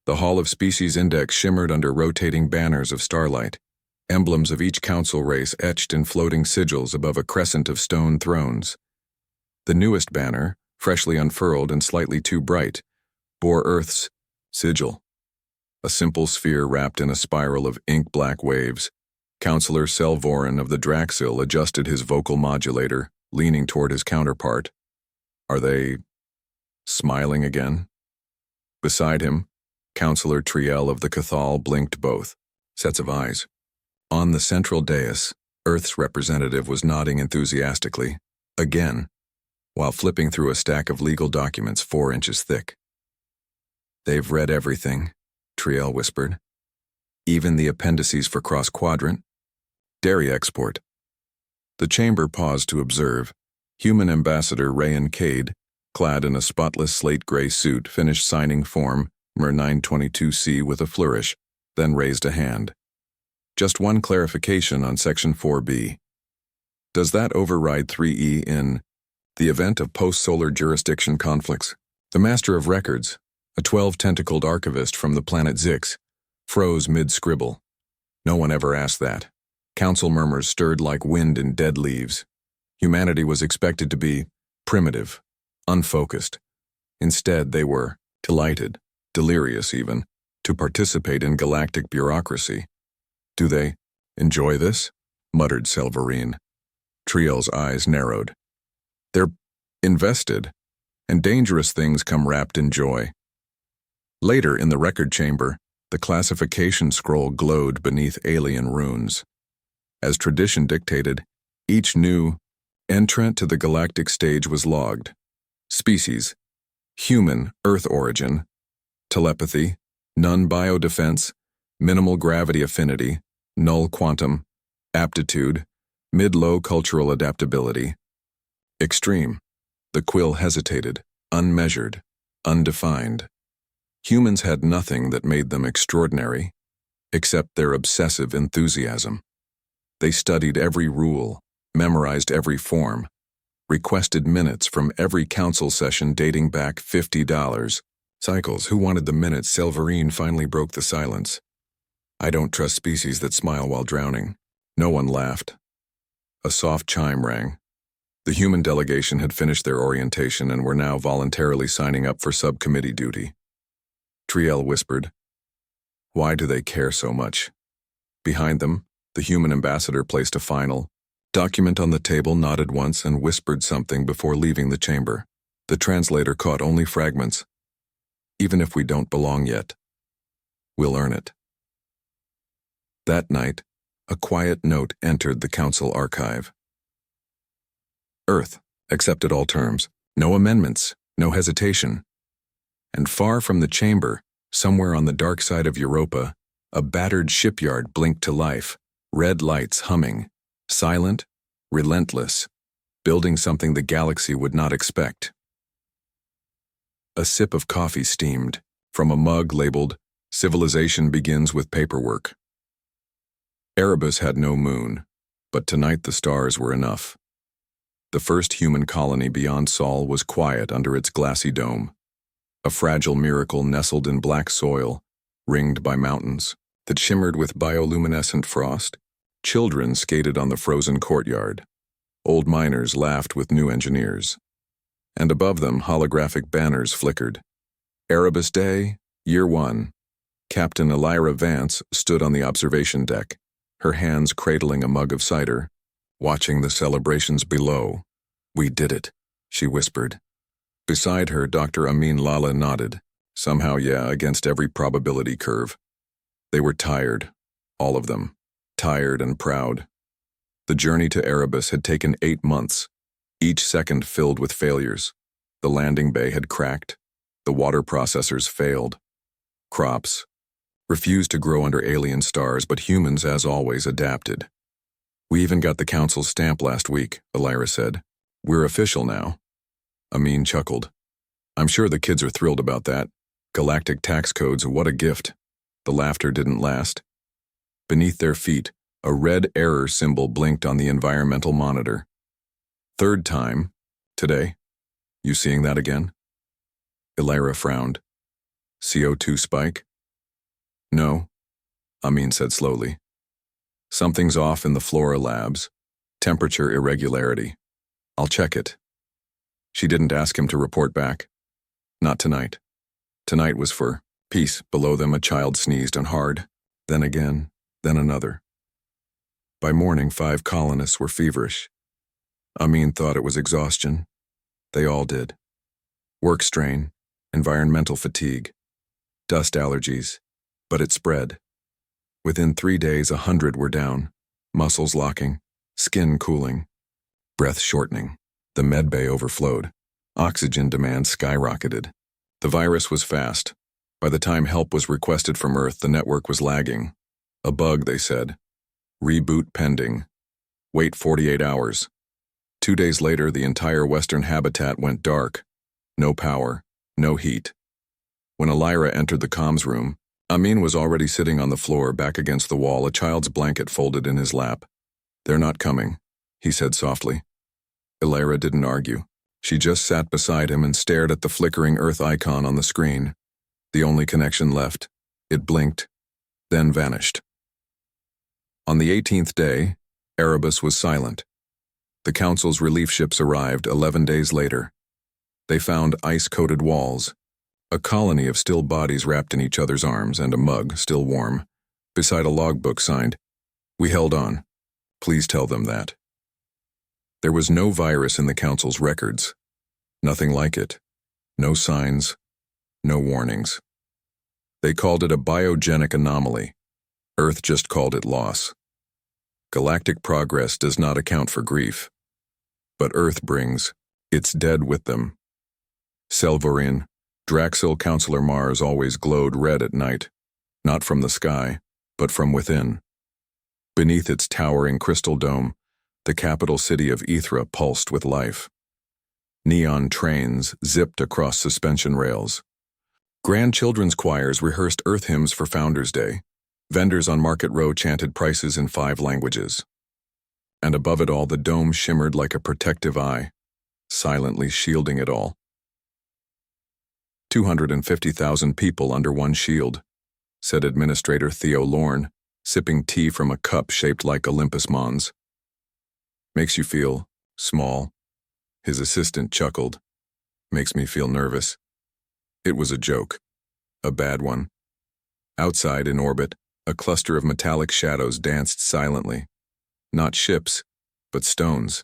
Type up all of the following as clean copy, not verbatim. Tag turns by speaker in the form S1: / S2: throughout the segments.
S1: The Hall of Species Index shimmered under rotating banners of starlight, emblems of each council race etched in floating sigils above a crescent of stone thrones. The newest banner, freshly unfurled and slightly too bright, bore Earth's sigil, a simple sphere wrapped in a spiral of ink-black waves. Councillor Selvorin of the Draxil adjusted his vocal modulator, leaning toward his counterpart. Are they smiling again? Beside him, Councillor Triel of the Cathal blinked both sets of eyes. On the central dais, Earth's representative was nodding enthusiastically, again, while flipping through a stack of legal documents 4 inches thick. They've read everything, Triel whispered. Even the appendices for cross-quadrant? Dairy export. The chamber paused to observe. Human Ambassador Rayan Cade, clad in a spotless slate-gray suit, finished signing Form MER 922C with a flourish, then raised a hand. Just one clarification on Section 4B. Does that override 3E in the event of post-solar jurisdiction conflicts? The Master of Records, a 12-tentacled archivist from the planet Zix, froze mid-scribble. No one ever asked that. Council murmurs stirred like wind in dead leaves. Humanity was expected to be primitive, unfocused. Instead, they were delighted, delirious even, to participate in galactic bureaucracy. Do they enjoy this? Muttered Selvarine. Triel's eyes narrowed. They're invested, and dangerous things come wrapped in joy. Later in the record chamber, the classification scroll glowed beneath alien runes. As tradition dictated, each new entrant to the galactic stage was logged. Species: human, Earth origin, telepathy, none biodefense, minimal gravity affinity, null quantum, aptitude, mid-low cultural adaptability. Extreme. The quill hesitated, unmeasured, undefined. Humans had nothing that made them extraordinary, except their obsessive enthusiasm. They studied every rule, memorized every form, requested minutes from every council session dating back $50. Cycles, who wanted the minutes? Selvarine finally broke the silence. I don't trust species that smile while drowning. No one laughed. A soft chime rang. The human delegation had finished their orientation and were now voluntarily signing up for subcommittee duty. Triel whispered, "Why do they care so much?" Behind them, the human ambassador placed a final document on the table, nodded once, and whispered something before leaving the chamber. The translator caught only fragments. Even if we don't belong yet, we'll earn it. That night, a quiet note entered the council archive. Earth accepted all terms. No amendments, no hesitation. And far from the chamber, somewhere on the dark side of Europa, a battered shipyard blinked to life, red lights humming, silent, relentless, building something the galaxy would not expect. A sip of coffee steamed from a mug labeled, "Civilization begins with paperwork." Erebus had no moon, but tonight the stars were enough. The first human colony beyond Sol was quiet under its glassy dome, a fragile miracle nestled in black soil, ringed by mountains that shimmered with bioluminescent frost. Children skated on the frozen courtyard. Old miners laughed with new engineers. And above them, holographic banners flickered. Erebus Day, Year 1. Captain Elira Vance stood on the observation deck, her hands cradling a mug of cider, watching the celebrations below. "We did it," she whispered. Beside her, Dr. Amin Lala nodded. Somehow, yeah, against every probability curve. They were tired, all of them, tired and proud. The journey to Erebus had taken 8 months, each second filled with failures. The landing bay had cracked. The water processors failed. Crops refused to grow under alien stars, but humans, as always, adapted. "We even got the council's stamp last week," Elira said. "We're official now." Amin chuckled. "I'm sure the kids are thrilled about that. Galactic tax codes, what a gift." The laughter didn't last. Beneath their feet, a red error symbol blinked on the environmental monitor. "Third time, today. You seeing that again?" Elira frowned. "CO2 spike?" No, Amin said slowly. Something's off in the Flora labs. Temperature irregularity. I'll check it. She didn't ask him to report back. Not tonight. Tonight was for peace. Below them a child sneezed and hard. Then again, then another. By morning, 5 colonists were feverish. Amin thought it was exhaustion. They all did. Work strain, environmental fatigue, dust allergies, but it spread. Within 3 days, 100 were down, muscles locking, skin cooling, breath shortening. The medbay overflowed. Oxygen demand skyrocketed. The virus was fast. By the time help was requested from Earth, the network was lagging. A bug, they said. Reboot pending. Wait 48 hours. 2 days later, the entire western habitat went dark. No power, no heat. When Elira entered the comms room, Amin was already sitting on the floor back against the wall, a child's blanket folded in his lap. They're not coming, he said softly. Elira didn't argue. She just sat beside him and stared at the flickering Earth icon on the screen. The only connection left. It blinked, then vanished. On the 18th day, Erebus was silent. The Council's relief ships arrived 11 days later. They found ice-coated walls, a colony of still bodies wrapped in each other's arms, and a mug, still warm, beside a logbook signed, "We held on. Please tell them that." There was no virus in the Council's records. Nothing like it. No signs. No warnings. They called it a biogenic anomaly. Earth just called it loss. Galactic progress does not account for grief. But Earth brings its dead with them. Selvorin, Draxil Counselor Mars always glowed red at night, not from the sky, but from within. Beneath its towering crystal dome, the capital city of Ethra pulsed with life. Neon trains zipped across suspension rails. Grand children's choirs rehearsed Earth hymns for Founders' Day. Vendors on Market Row chanted prices in 5 languages. And above it all, the dome shimmered like a protective eye, silently shielding it all. 250,000 people under one shield, said Administrator Theo Lorne, sipping tea from a cup shaped like Olympus Mons. Makes you feel small. His assistant chuckled. Makes me feel nervous. It was a joke. A bad one. Outside, in orbit, a cluster of metallic shadows danced silently. Not ships, but stones.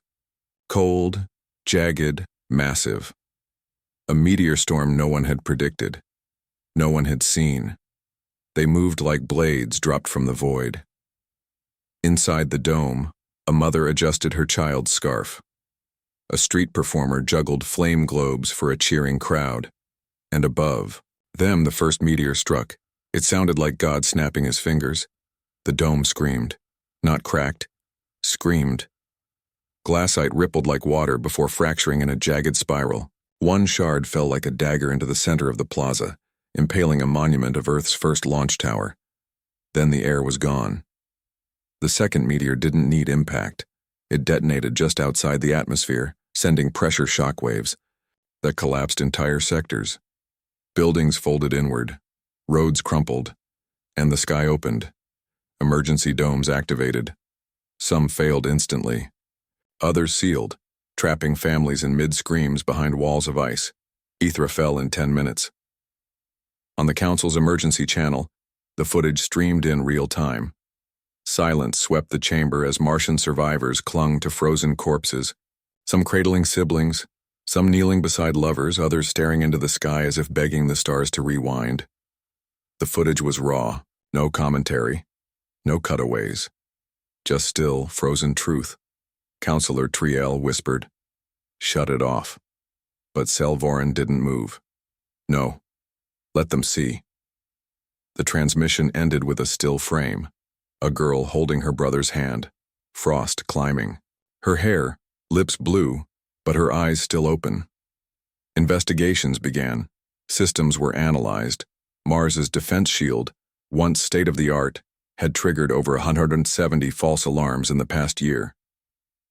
S1: Cold, jagged, massive. A meteor storm no one had predicted. No one had seen. They moved like blades dropped from the void. Inside the dome, a mother adjusted her child's scarf. A street performer juggled flame globes for a cheering crowd. And above them, the first meteor struck. It sounded like God snapping his fingers. The dome screamed. Not cracked. Screamed. Glassite rippled like water before fracturing in a jagged spiral. One shard fell like a dagger into the center of the plaza, impaling a monument of Earth's first launch tower. Then the air was gone. The second meteor didn't need impact. It detonated just outside the atmosphere, sending pressure shockwaves that collapsed entire sectors. Buildings folded inward, roads crumpled, and the sky opened. Emergency domes activated. Some failed instantly. Others sealed, trapping families in mid-screams behind walls of ice. Ethra fell in 10 minutes. On the Council's emergency channel, the footage streamed in real time. Silence swept the chamber as Martian survivors clung to frozen corpses, some cradling siblings, some kneeling beside lovers, others staring into the sky as if begging the stars to rewind. The footage was raw, no commentary, no cutaways. Just still, frozen truth. Counselor Triel whispered, "Shut it off." But Selvorin didn't move. "No. Let them see." The transmission ended with a still frame. A girl holding her brother's hand, frost climbing. Her hair, lips blue, but her eyes still open. Investigations began. Systems were analyzed. Mars's defense shield, once state-of-the-art, had triggered over 170 false alarms in the past year.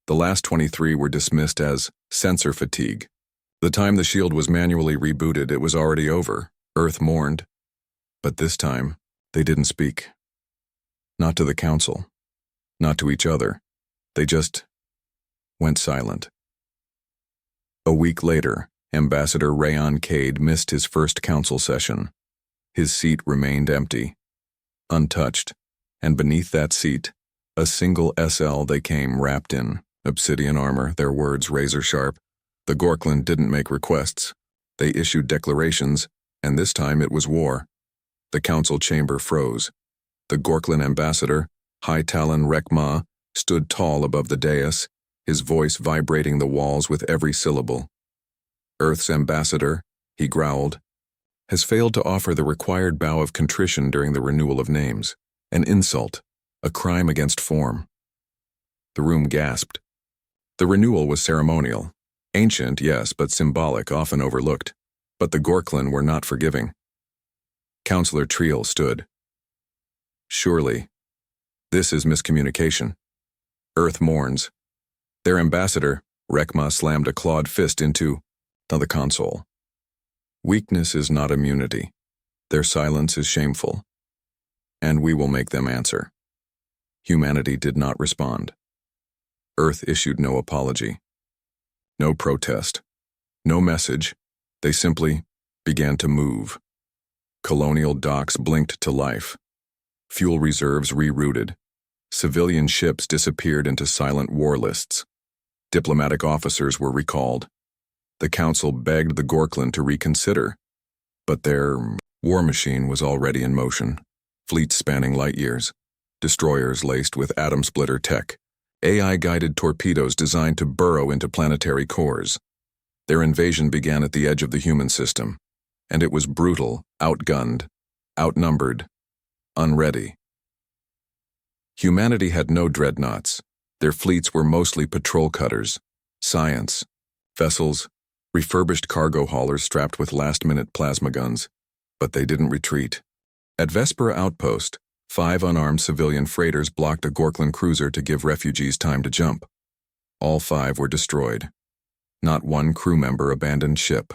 S1: The last 23 were dismissed as sensor fatigue. The time the shield was manually rebooted, it was already over. Earth mourned. But this time, They didn't speak. Not to the council. Not to each other. They just went silent. A week later, Ambassador Rayon Cade missed his first council session. His seat remained empty, untouched, and beneath that seat, a single SL they came wrapped in obsidian armor, their words razor-sharp. The Gorklin didn't make requests. They issued declarations, and this time it was war. The council chamber froze. The Gorklin ambassador, High Talon Rekma, stood tall above the dais, his voice vibrating the walls with every syllable. Earth's ambassador, he growled, has failed to offer the required bow of contrition during the renewal of names. An insult, a crime against form. The room gasped. The renewal was ceremonial. Ancient, yes, but symbolic, often overlooked. But the Gorklin were not forgiving. Councillor Triel stood. Surely, this is miscommunication. Earth mourns. Their ambassador, Rekma, slammed a clawed fist into the console. Weakness is not immunity. Their silence is shameful. And we will make them answer. Humanity did not respond. Earth issued no apology. No protest. No message. They simply began to move. Colonial docks blinked to life. Fuel reserves rerouted. Civilian ships disappeared into silent war lists. Diplomatic officers were recalled. The council begged the Gorklin to reconsider, but their war machine was already in motion. Fleets spanning light years, destroyers laced with atom splitter tech, AI-guided torpedoes designed to burrow into planetary cores. Their invasion began at the edge of the human system, and it was brutal, outgunned, outnumbered, unready. Humanity had no dreadnoughts. Their fleets were mostly patrol cutters, science, vessels, refurbished cargo haulers strapped with last-minute plasma guns, but they didn't retreat. At Vespera Outpost, 5 unarmed civilian freighters blocked a Gorklin cruiser to give refugees time to jump. All 5 were destroyed. Not one crew member abandoned ship.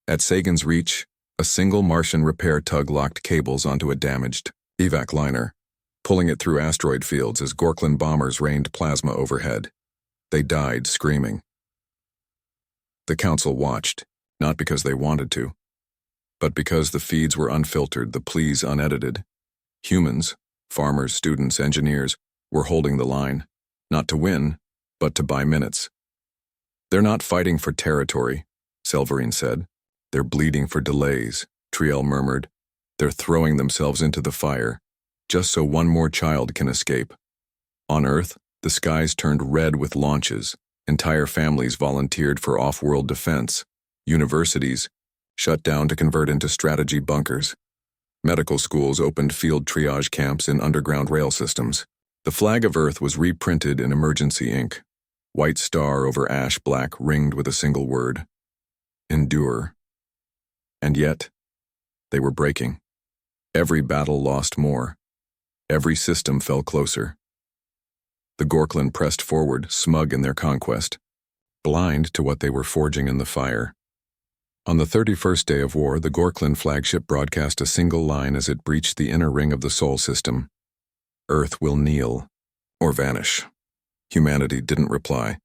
S1: At Sagan's Reach, a single Martian repair tug locked cables onto a damaged evac liner, pulling it through asteroid fields as Gorklin bombers rained plasma overhead. They died screaming. The council watched, not because they wanted to, but because the feeds were unfiltered, the pleas unedited. Humans, farmers, students, engineers, were holding the line, not to win, but to buy minutes. They're not fighting for territory, Selverine said. They're bleeding for delays, Triel murmured. They're throwing themselves into the fire, just so one more child can escape. On Earth, the skies turned red with launches. Entire families volunteered for off-world defense. Universities shut down to convert into strategy bunkers. Medical schools opened field triage camps in underground rail systems. The flag of Earth was reprinted in emergency ink. White star over ash black ringed with a single word. Endure. And yet, they were breaking. Every battle lost more. Every system fell closer. The Gorklin pressed forward, smug in their conquest, blind to what they were forging in the fire. On the 31st day of war, the Gorklin flagship broadcast a single line as it breached the inner ring of the Sol system. Earth will kneel, or vanish. Humanity didn't reply.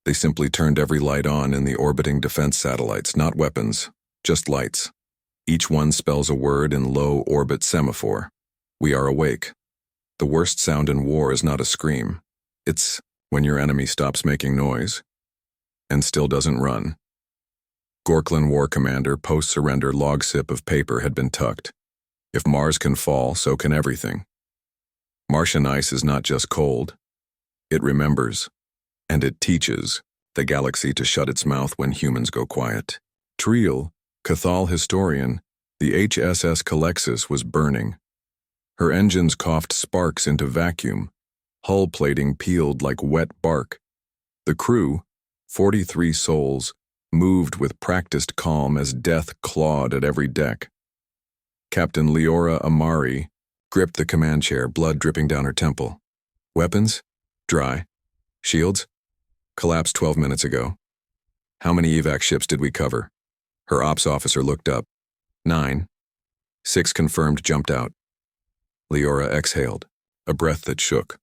S1: They simply turned every light on in the orbiting defense satellites, not weapons, just lights. Each one spells a word in low orbit semaphore. We are awake. The worst sound in war is not a scream. It's when your enemy stops making noise and still doesn't run. Gorklin War Commander post-surrender log sip of paper had been tucked. If Mars can fall, so can everything. Martian ice is not just cold. It remembers, and it teaches the galaxy to shut its mouth when humans go quiet. Triel, Cathal historian, the HSS Calexis was burning. Her engines coughed sparks into vacuum. Hull plating peeled like wet bark. The crew, 43 souls, moved with practiced calm as death clawed at every deck. Captain Leora Amari gripped the command chair, blood dripping down her temple. Weapons? Dry. Shields? Collapsed 12 minutes ago. How many evac ships did we cover? Her ops officer looked up. 9. 6 confirmed jumped out. Leora exhaled, a breath that shook.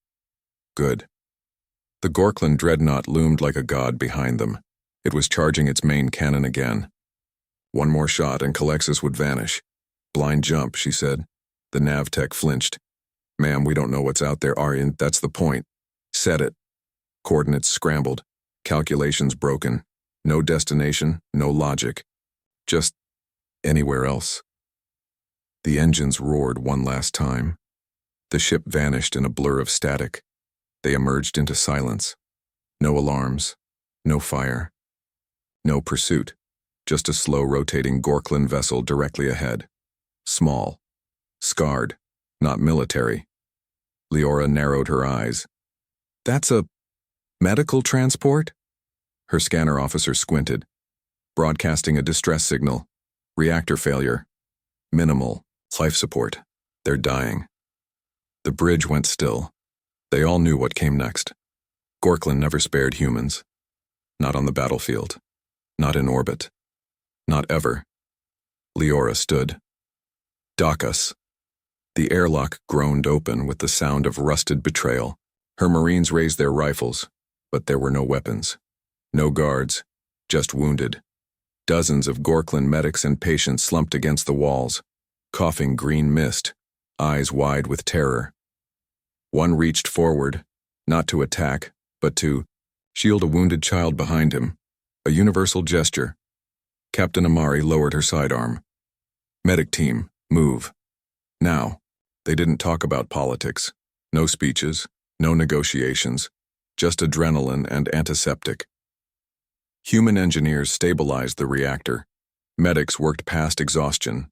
S1: Good. The Gorklan dreadnought loomed like a god behind them. It was charging its main cannon again. One more shot and Calexis would vanish. Blind jump, she said. The nav tech flinched. Ma'am, we don't know what's out there, Aryan. That's the point. Set it. Coordinates scrambled. Calculations broken. No destination, no logic. Just anywhere else. The engines roared one last time. The ship vanished in a blur of static. They emerged into silence. No alarms. No fire. No pursuit. Just a slow rotating Gorklan vessel directly ahead. Small. Scarred. Not military. Leora narrowed her eyes. That's a medical transport? Her scanner officer squinted, broadcasting a distress signal. Reactor failure. Minimal. Life support. They're dying. The bridge went still. They all knew what came next. Gorklan never spared humans. Not on the battlefield. Not in orbit. Not ever. Leora stood. Dock us. The airlock groaned open with the sound of rusted betrayal. Her Marines raised their rifles, but there were no weapons. No guards, just wounded. Dozens of Gorklan medics and patients slumped against the walls, coughing green mist, eyes wide with terror. One reached forward, not to attack, but to shield a wounded child behind him. A universal gesture. Captain Amari lowered her sidearm. Medic team, move. Now. They didn't talk about politics. No speeches, no negotiations, just adrenaline and antiseptic. Human engineers stabilized the reactor. Medics worked past exhaustion.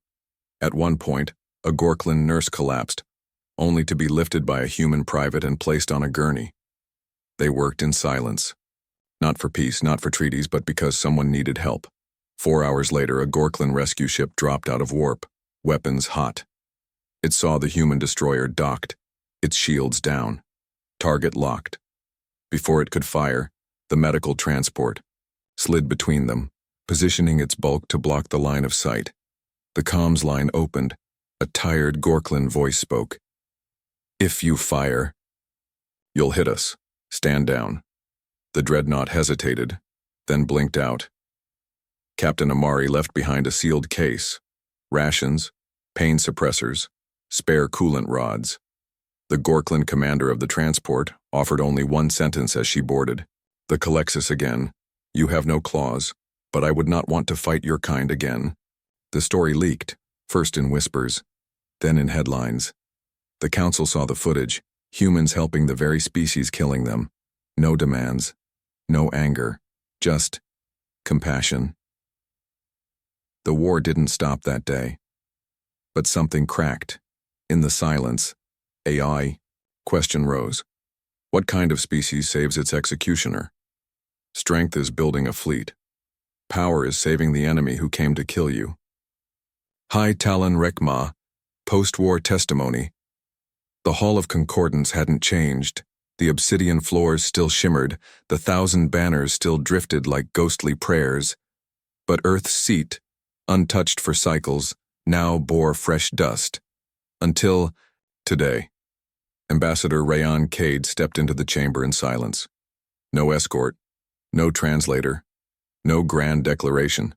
S1: At one point, a Gorklan nurse collapsed, only to be lifted by a human private and placed on a gurney. They worked in silence. Not for peace, not for treaties, but because someone needed help. 4 hours later, a Gorklan rescue ship dropped out of warp, weapons hot. It saw the human destroyer docked, its shields down, target locked. Before it could fire, the medical transport slid between them, positioning its bulk to block the line of sight. The comms line opened. A tired Gorklan voice spoke. If you fire, you'll hit us. Stand down. The dreadnought hesitated, then blinked out. Captain Amari left behind a sealed case, rations, pain suppressors, spare coolant rods. The Gorklan commander of the transport offered only one sentence as she boarded. The Calexis again. You have no claws, but I would not want to fight your kind again. The story leaked, first in whispers, then in headlines. The council saw the footage, humans helping the very species killing them. No demands, no anger, just compassion. The war didn't stop that day. But something cracked. In the silence, AI, question rose. What kind of species saves its executioner? Strength is building a fleet. Power is saving the enemy who came to kill you. High Talon Rekma, post-war testimony. The Hall of Concordance hadn't changed. The obsidian floors still shimmered, the 1,000 banners still drifted like ghostly prayers. But Earth's seat, untouched for cycles, now bore fresh dust. Until today. Ambassador Rayon Cade stepped into the chamber in silence. No escort, no translator, no grand declaration.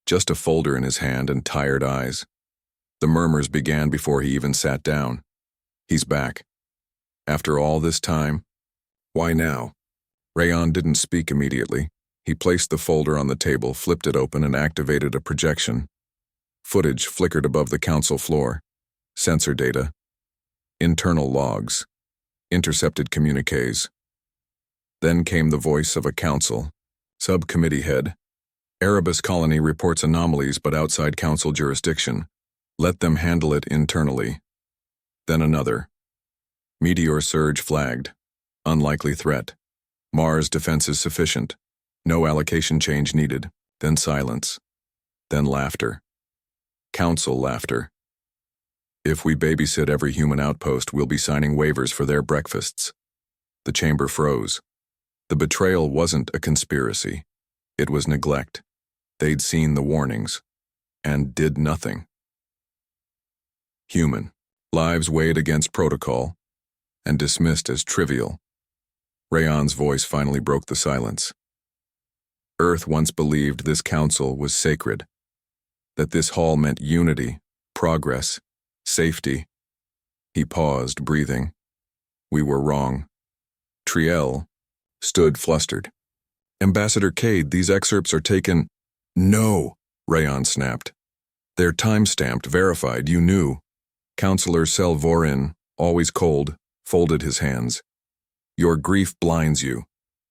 S1: Just a folder in his hand and tired eyes. The murmurs began before he even sat down. He's back. After all this time? Why now? Rayon didn't speak immediately. He placed the folder on the table, flipped it open, and activated a projection. Footage flickered above the council floor. Sensor data. Internal logs. Intercepted communiques. Then came the voice of a council. Subcommittee head. Erebus colony reports anomalies but outside council jurisdiction. Let them handle it internally. Then another. Meteor surge flagged. Unlikely threat. Mars defenses sufficient. No allocation change needed. Then silence. Then laughter. Council laughter. If we babysit every human outpost, we'll be signing waivers for their breakfasts. The chamber froze. The betrayal wasn't a conspiracy. It was neglect. They'd seen the warnings. And did nothing. human. Lives weighed against protocol and dismissed as trivial. Rayon's voice finally broke the silence. Earth once believed this council was sacred, that this hall meant unity, progress, safety. He paused, breathing. We were wrong. Triel stood flustered. Ambassador Cade, these excerpts are taken. No, Rayon snapped. They're time-stamped, verified, you knew. Counselor Selvorin, always cold, folded his hands. Your grief blinds you.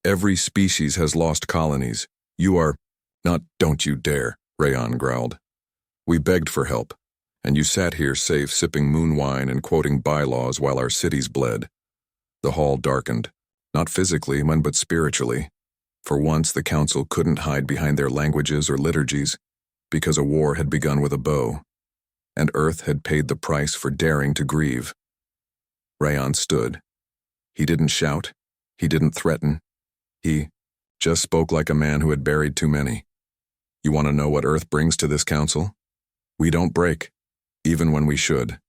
S1: Every species has lost colonies. You are not, don't you dare, Rayon growled. We begged for help, and you sat here safe sipping moon wine and quoting bylaws while our cities bled. The hall darkened, not physically, but spiritually. For once, the council couldn't hide behind their languages or liturgies, because a war had begun with a bow, and Earth had paid the price for daring to grieve. Rayon stood. He didn't shout. He didn't threaten. He just spoke like a man who had buried too many. You want to know what Earth brings to this council? We don't break, even when we should.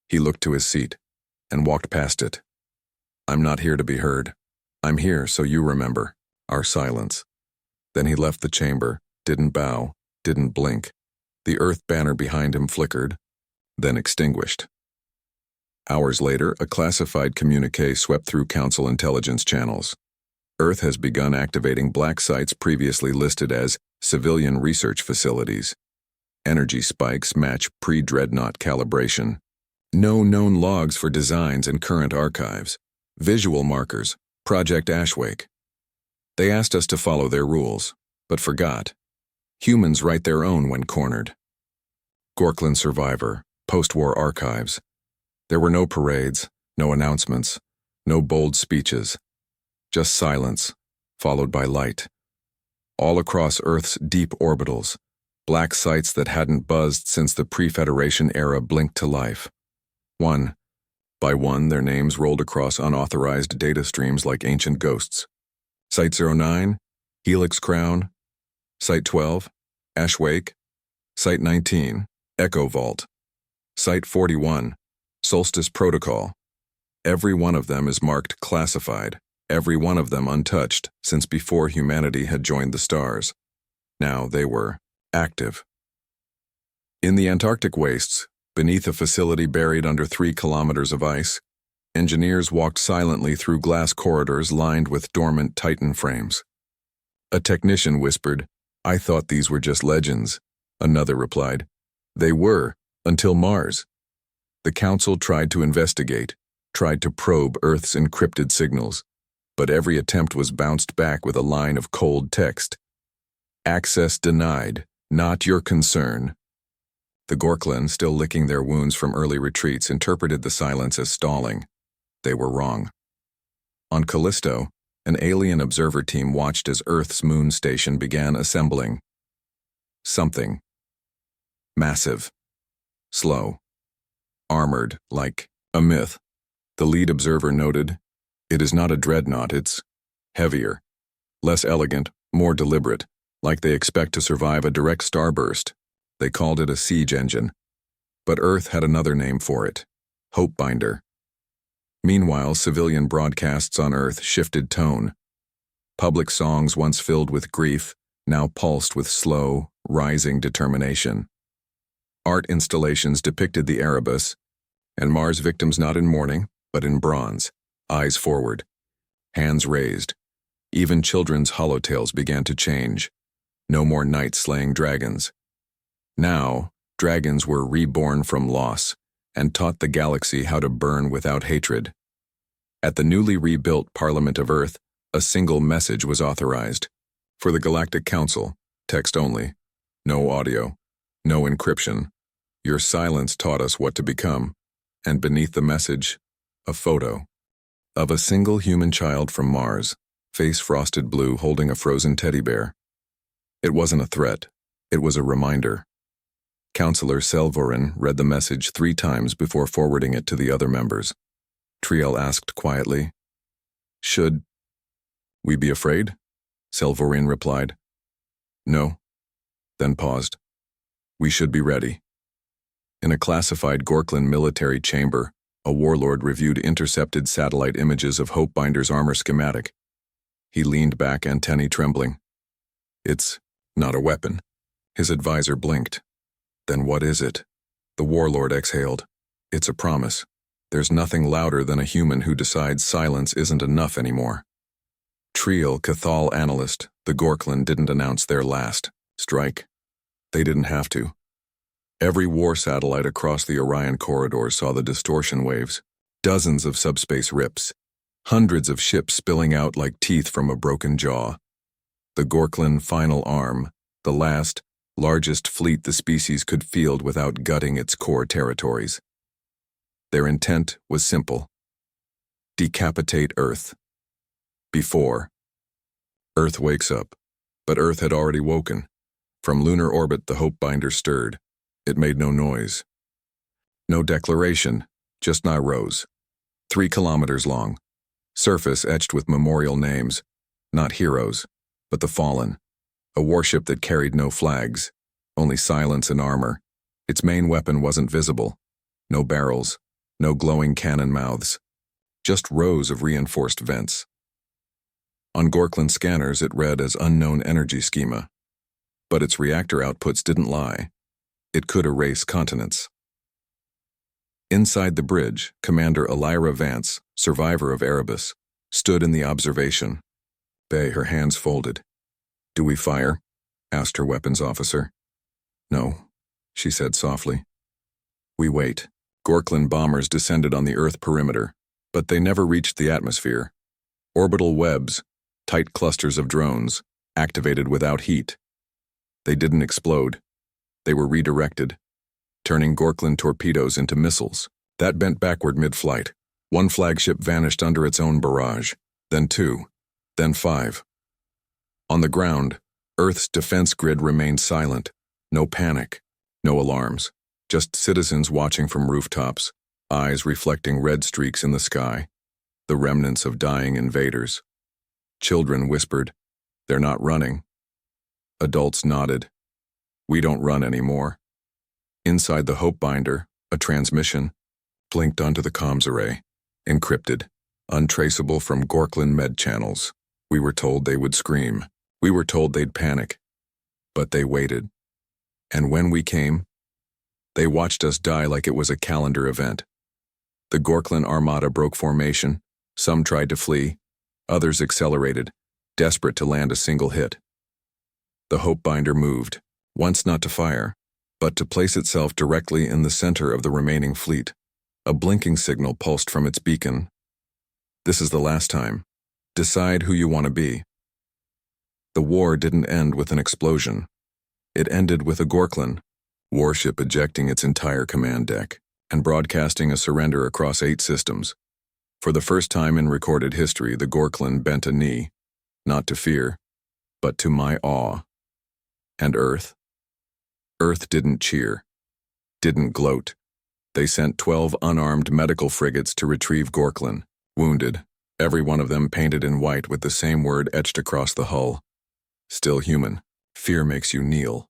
S1: He looked to his seat and walked past it. I'm not here to be heard. I'm here so you remember our silence. Then he left the chamber, didn't bow, didn't blink. The Earth banner behind him flickered, then extinguished. Hours later, a classified communique swept through Council intelligence channels. Earth has begun activating black sites previously listed as civilian research facilities. Energy spikes match pre-dreadnought calibration. No known logs for designs and current archives. Visual markers, Project Ashwake. They asked us to follow their rules, but forgot. Humans write their own when cornered. Gorkland Survivor, post-war archives. There were no parades, no announcements, no bold speeches. Just silence, followed by light. All across Earth's deep orbitals, black sites that hadn't buzzed since the pre-Federation era blinked to life. One by one, their names rolled across unauthorized data streams like ancient ghosts. Site 09, Helix Crown. Site 12, Ashwake. Site 19, Echo Vault. Site 41, Solstice Protocol. Every one of them is marked classified, every one of them untouched since before humanity had joined the stars. Now they were active. In the Antarctic wastes, beneath a facility buried under 3 kilometers of ice, engineers walked silently through glass corridors lined with dormant Titan frames. A technician whispered, "I thought these were just legends." Another replied, "They were, until Mars." The Council tried to investigate, tried to probe Earth's encrypted signals, but every attempt was bounced back with a line of cold text. Access denied, not your concern. The Gorkland, still licking their wounds from early retreats, interpreted the silence as stalling. They were wrong. On Callisto, an alien observer team watched as Earth's moon station began assembling. Something. Massive. Slow. Armored, like a myth. The lead observer noted, "It is not a dreadnought, it's heavier. Less elegant, more deliberate, like they expect to survive a direct starburst." They called it a siege engine. But Earth had another name for it, Hopebinder. Meanwhile, civilian broadcasts on Earth shifted tone. Public songs once filled with grief, now pulsed with slow, rising determination. Art installations depicted the Erebus, and Mars victims not in mourning, but in bronze, eyes forward, hands raised. Even children's holotales began to change. No more knights slaying dragons. Now, dragons were reborn from loss, and taught the galaxy how to burn without hatred. At the newly rebuilt Parliament of Earth, a single message was authorized. For the Galactic Council, text only. No audio, no encryption. Your silence taught us what to become. And beneath the message, a photo of a single human child from Mars, face frosted blue holding a frozen teddy bear. It wasn't a threat, it was a reminder. Counselor Selvorin read the message 3 times before forwarding it to the other members. Triel asked quietly, "Should we be afraid?" Selvorin replied, "No," then paused. "We should be ready." In a classified Gorklan military chamber, a warlord reviewed intercepted satellite images of Hopebinder's armor schematic. He leaned back, antennae trembling. It's not a weapon. His advisor blinked. Then what is it? The warlord exhaled. It's a promise. There's nothing louder than a human who decides silence isn't enough anymore. Triel, Cathal analyst, the Gorklan didn't announce their last strike. They didn't have to. Every war satellite across the Orion corridor saw the distortion waves, dozens of subspace rips, hundreds of ships spilling out like teeth from a broken jaw. The Gorklan final arm, the last, largest fleet the species could field without gutting its core territories. Their intent was simple: decapitate Earth. Before Earth wakes up, but Earth had already woken. From lunar orbit, the Hopebinder stirred. It made no noise. No declaration, just rose. 3 kilometers long. Surface etched with memorial names, not heroes, but the fallen. A warship that carried no flags, only silence and armor. Its main weapon wasn't visible. No barrels, no glowing cannon mouths. Just rows of reinforced vents. On Gorklan scanners it read as unknown energy schema. But its reactor outputs didn't lie. It could erase continents. Inside the bridge, Commander Elira Vance, survivor of Erebus, stood in the observation bay, her hands folded. "Do we fire?" asked her weapons officer. "No," she said softly. "We wait." Gorklan bombers descended on the Earth perimeter, but they never reached the atmosphere. Orbital webs, tight clusters of drones, activated without heat. They didn't explode. They were redirected, turning Gorklan torpedoes into missiles. That bent backward mid-flight. 1 flagship vanished under its own barrage, then 2, then 5. On the ground, Earth's defense grid remained silent. No panic, no alarms, just citizens watching from rooftops, eyes reflecting red streaks in the sky, the remnants of dying invaders. Children whispered, "They're not running." Adults nodded. "We don't run anymore." Inside the Hopebinder, a transmission blinked onto the comms array, encrypted, untraceable from Gorklan med channels. We were told they would scream. We were told they'd panic. But they waited. And when we came, they watched us die like it was a calendar event. The Gorklan armada broke formation. Some tried to flee. Others accelerated, desperate to land a single hit. The Hopebinder moved, once not to fire, but to place itself directly in the center of the remaining fleet. A blinking signal pulsed from its beacon. "This is the last time. Decide who you want to be." The war didn't end with an explosion. It ended with a Gorklan warship ejecting its entire command deck and broadcasting a surrender across 8 systems. For the first time in recorded history, the Gorklan bent a knee, not to fear, but to my awe. And Earth? Earth didn't cheer, didn't gloat. They sent 12 unarmed medical frigates to retrieve Gorklan, wounded, every one of them painted in white with the same word etched across the hull. Still human. Fear makes you kneel,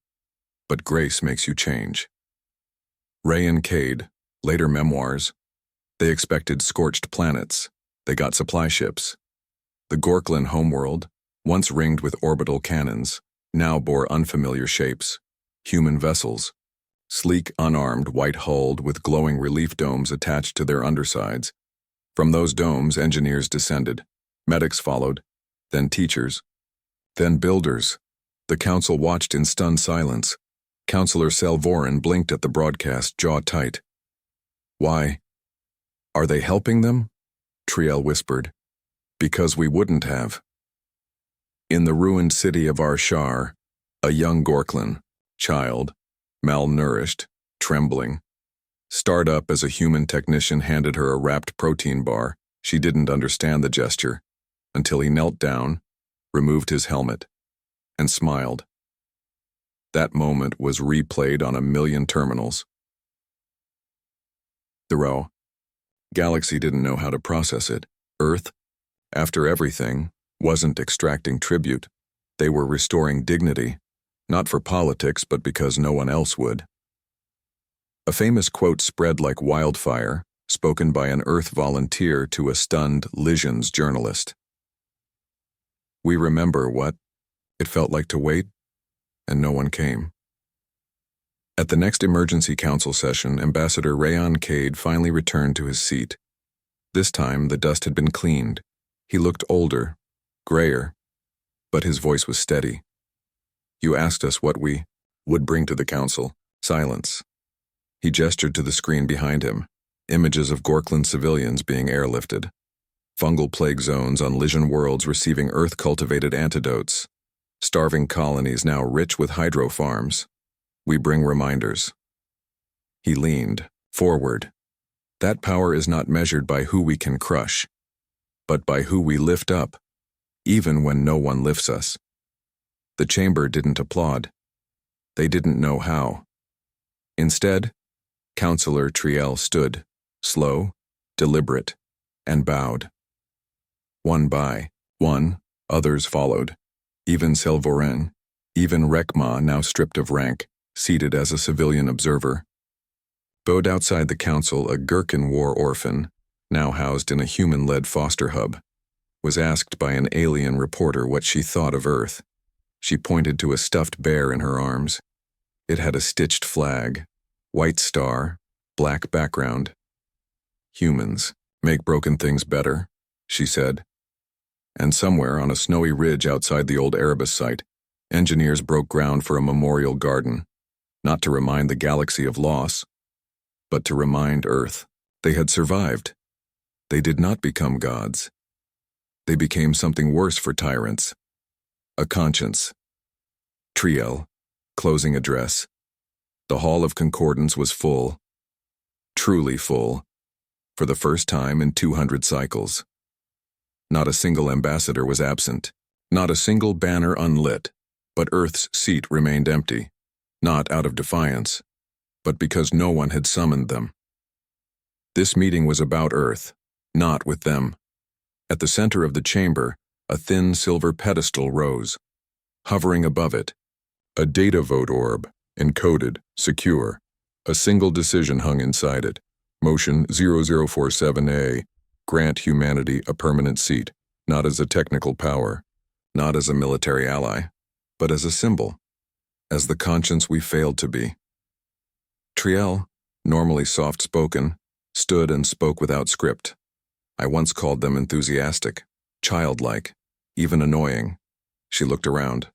S1: but grace makes you change. Ray and Cade, later memoirs. They expected scorched planets. They got supply ships. The Gorklan homeworld, once ringed with orbital cannons, now bore unfamiliar shapes. Human vessels, sleek, unarmed, white-hulled with glowing relief domes attached to their undersides. From those domes, engineers descended. Medics followed, then teachers, then builders. The council watched in stunned silence. Councillor Selvorin blinked at the broadcast, jaw tight. "Why? Are they helping them?" Triel whispered. "Because we wouldn't have." In the ruined city of Arshar, a young Gorklan, child, malnourished, trembling, starred up as a human technician handed her a wrapped protein bar. She didn't understand the gesture until he knelt down, removed his helmet, and smiled. That moment was replayed on 1,000,000 terminals. The row. Galaxy didn't know how to process it. Earth, after everything, wasn't extracting tribute. They were restoring dignity, not for politics but because no one else would. A famous quote spread like wildfire, spoken by an Earth volunteer to a stunned Lysians journalist. We remember what it felt like to wait, and no one came. At the next emergency council session, Ambassador Rayon Cade finally returned to his seat. This time, the dust had been cleaned. He looked older, grayer, but his voice was steady. You asked us what we would bring to the council. Silence. He gestured to the screen behind him, images of Gorkland civilians being airlifted. Fungal plague zones on Lysian worlds receiving Earth-cultivated antidotes. Starving colonies now rich with hydro farms. We bring reminders. He leaned forward. That power is not measured by who we can crush, but by who we lift up, even when no one lifts us. The chamber didn't applaud. They didn't know how. Instead, Councillor Triel stood, slow, deliberate, and bowed. One by one, others followed. Even Selvoren, even Rekma, now stripped of rank, seated as a civilian observer. Bowed outside the council, a Gherkin war orphan, now housed in a human-led foster hub, was asked by an alien reporter what she thought of Earth. She pointed to a stuffed bear in her arms. It had a stitched flag, white star, black background. Humans make broken things better, she said. And somewhere on a snowy ridge outside the old Erebus site, engineers broke ground for a memorial garden, not to remind the galaxy of loss, but to remind Earth they had survived. They did not become gods. They became something worse for tyrants. A conscience. Triel, closing address. The Hall of Concordance was full. Truly full. For the first time in 200 cycles. Not a single ambassador was absent. Not a single banner unlit. But Earth's seat remained empty. Not out of defiance, but because no one had summoned them. This meeting was about Earth, not with them. At the center of the chamber, a thin silver pedestal rose. Hovering above it, a data vote orb, encoded, secure. A single decision hung inside it. Motion 0047A, grant humanity a permanent seat, not as a technical power, not as a military ally, but as a symbol, as the conscience we failed to be. Triel, normally soft-spoken, stood and spoke without script. I once called them enthusiastic, childlike, even annoying. She looked around.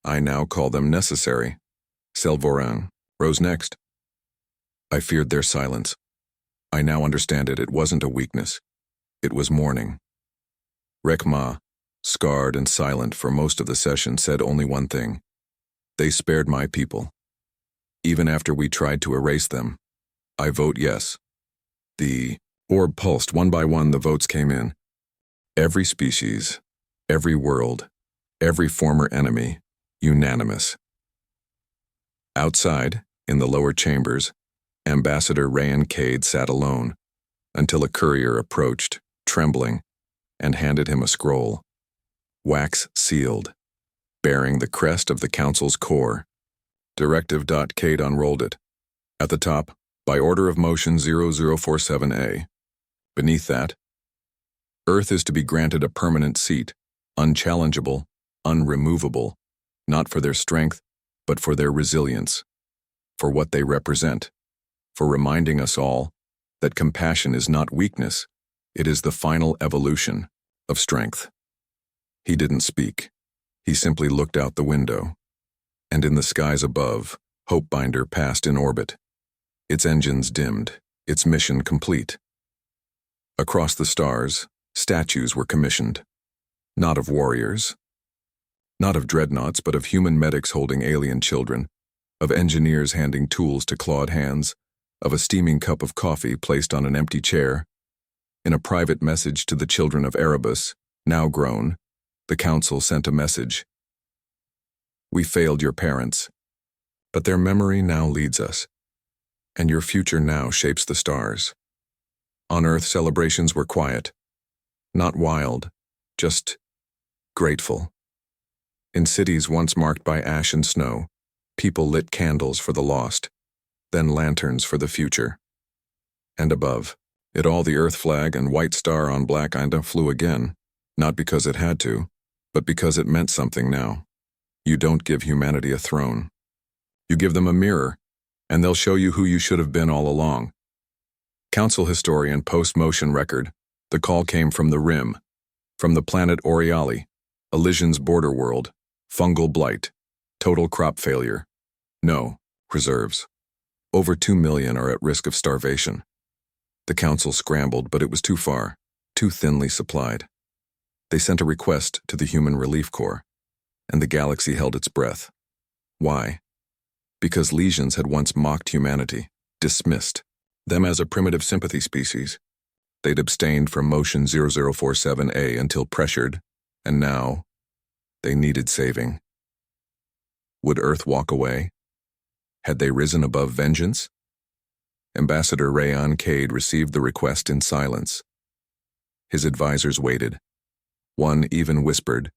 S1: I now call them necessary. Selvoran rose next. I feared their silence. I now understand it. It wasn't a weakness. It was mourning. Rekma, scarred and silent for most of the session, said only one thing. They spared my people. Even after we tried to erase them. I vote yes. The orb pulsed. One by one the votes came in. Every species, every world, every former enemy, unanimous. Outside, in the lower chambers, Ambassador Rayon Cade sat alone, until a courier approached, trembling, and handed him a scroll. Wax sealed, bearing the crest of the Council's core. Directive. Cade unrolled it. At the top, by order of motion 0047A. Beneath that, Earth is to be granted a permanent seat, unchallengeable, unremovable, not for their strength, but for their resilience, for what they represent, for reminding us all that compassion is not weakness, it is the final evolution of strength. He didn't speak. He simply looked out the window. And in the skies above, Hopebinder passed in orbit. Its engines dimmed, its mission complete. Across the stars, statues were commissioned. Not of warriors, not of dreadnoughts, but of human medics holding alien children, of engineers handing tools to clawed hands, of a steaming cup of coffee placed on an empty chair. In a private message to the children of Erebus, now grown, the Council sent a message. We failed your parents, but their memory now leads us, and your future now shapes the stars. On Earth, celebrations were quiet, not wild, just grateful. In cities once marked by ash and snow, people lit candles for the lost. then lanterns for the future. And above it all, the Earth flag and white star on black Inda flew again, not because it had to, but because it meant something now. You don't give humanity a throne. You give them a mirror, and they'll show you who you should have been all along. Council historian post-motion record, the call came from the Rim, from the planet Oriali, Elysian's border world, fungal blight, total crop failure. No, reserves. Over 2 million are at risk of starvation. The council scrambled, but it was too far, too thinly supplied. They sent a request to the Human Relief Corps, and the galaxy held its breath. Why? Because legions had once mocked humanity, dismissed them as a primitive sympathy species. They'd abstained from Motion 0047A until pressured, and now they needed saving. Would Earth walk away? Had they risen above vengeance? Ambassador Rayon Cade received the request in silence. His advisors waited. One even whispered,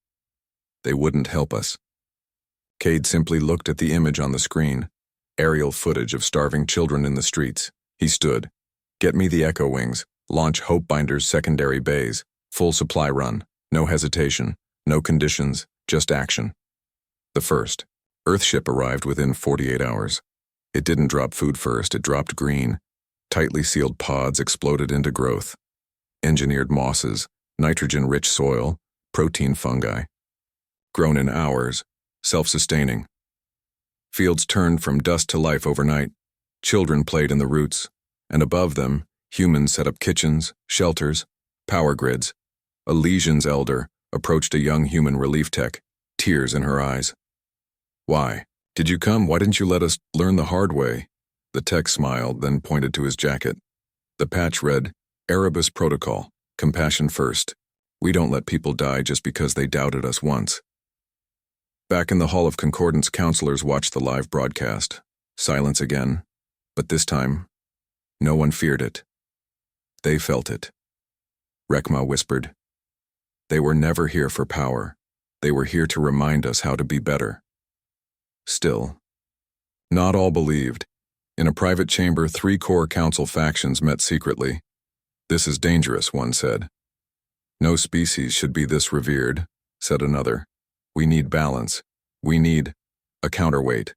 S1: "They wouldn't help us." Cade simply looked at the image on the screen, aerial footage of starving children in the streets. He stood. "Get me the Echo Wings. Launch Hopebinder's secondary bays. Full supply run. No hesitation. No conditions. Just action." The first Earthship arrived within 48 hours. It didn't drop food first, it dropped green. Tightly sealed pods exploded into growth. Engineered mosses, nitrogen-rich soil, protein fungi. Grown in hours, self-sustaining. Fields turned from dust to life overnight. Children played in the roots, and above them, humans set up kitchens, shelters, power grids. A Legion's elder approached a young human relief tech, tears in her eyes. "Why? Did you come? Why didn't you let us learn the hard way?" The tech smiled, then pointed to his jacket. The patch read, "Erebus Protocol, compassion first. We don't let people die just because they doubted us once." Back in the Hall of Concordance, counselors watched the live broadcast. Silence again, but this time, no one feared it. They felt it. Rekma whispered, "They were never here for power. They were here to remind us how to be better." Still, not all believed. In a private chamber, 3 core council factions met secretly. "This is dangerous," one said. "No species should be this revered," said another. "We need balance. We need a counterweight."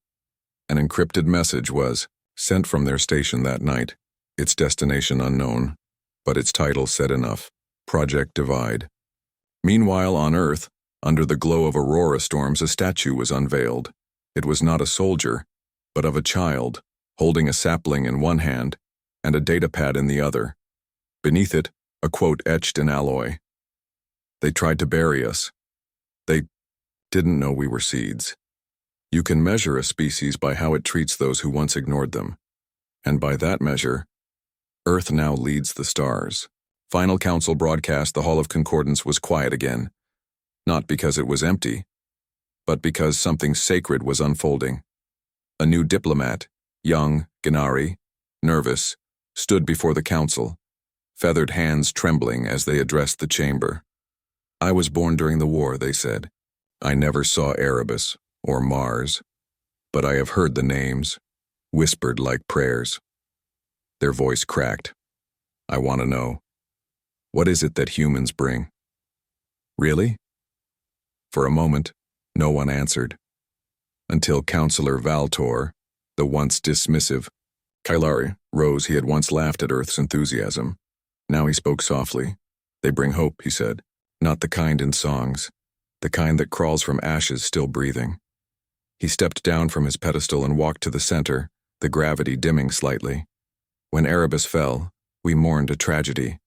S1: An encrypted message was sent from their station that night, its destination unknown, but its title said enough: Project Divide. Meanwhile, on Earth, under the glow of aurora storms, a statue was unveiled. It was not a soldier, but of a child, holding a sapling in one hand and a datapad in the other. Beneath it, a quote etched in alloy. "They tried to bury us. They didn't know we were seeds. You can measure a species by how it treats those who once ignored them. And by that measure, Earth now leads the stars." Final council broadcast. The Hall of Concordance was quiet again. Not because it was empty, but because something sacred was unfolding. A new diplomat, young, Gennari, nervous, stood before the council, feathered hands trembling as they addressed the chamber. "I was born during the war," they said. "I never saw Erebus or Mars, but I have heard the names, whispered like prayers." Their voice cracked. "I want to know, what is it that humans bring?" "Really?" For a moment, no one answered, until Councillor Valtor, the once dismissive Kylari, rose. He had once laughed at Earth's enthusiasm. Now he spoke softly. "They bring hope," he said, "not the kind in songs, the kind that crawls from ashes still breathing." He stepped down from his pedestal and walked to the center, the gravity dimming slightly. When Erebus fell, we mourned a tragedy,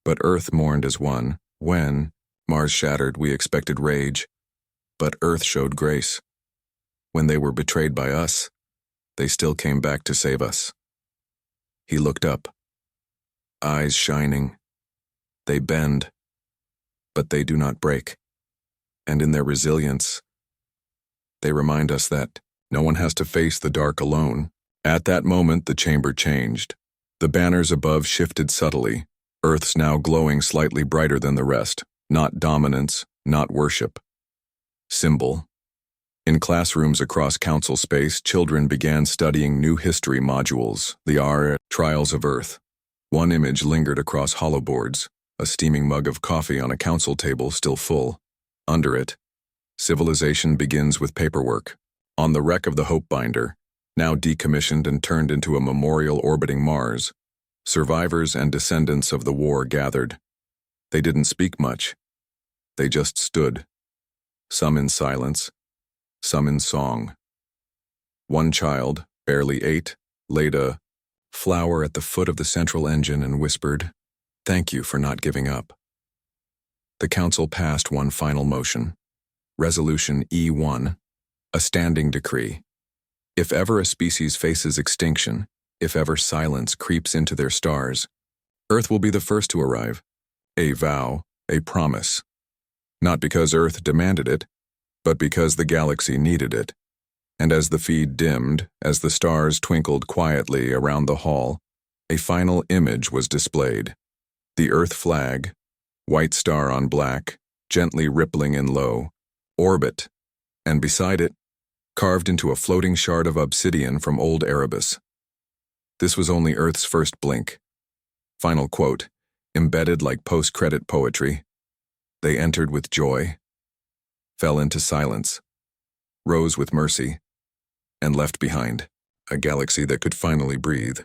S1: but Earth mourned as one. When Mars shattered, we expected rage, but Earth showed grace. When they were betrayed by us, they still came back to save us. He looked up, eyes shining. They bend, but they do not break. And in their resilience, they remind us that no one has to face the dark alone. At that moment, the chamber changed. The banners above shifted subtly, Earth's now glowing slightly brighter than the rest. Not dominance, not worship. Symbol. In classrooms across council space, children began studying new history modules, the Trials of Earth. One image lingered across hollow boards, a steaming mug of coffee on a council table still full. Under it, civilization begins with paperwork. On the wreck of the Hope Binder, now decommissioned and turned into a memorial orbiting Mars, survivors and descendants of the war gathered. They didn't speak much. They just stood, some in silence, some in song. One child, barely 8, laid a flower at the foot of the central engine and whispered, "Thank you for not giving up." The council passed one final motion, Resolution E1, a standing decree. If ever a species faces extinction, if ever silence creeps into their stars, Earth will be the first to arrive. A vow, a promise. Not because Earth demanded it, but because the galaxy needed it. And as the feed dimmed, as the stars twinkled quietly around the hall, a final image was displayed. The Earth flag, white star on black, gently rippling in low, orbit, and beside it, carved into a floating shard of obsidian from old Erebus. This was only Earth's first blink. Final quote, embedded like post-credit poetry. They entered with joy, fell into silence, rose with mercy, and left behind a galaxy that could finally breathe.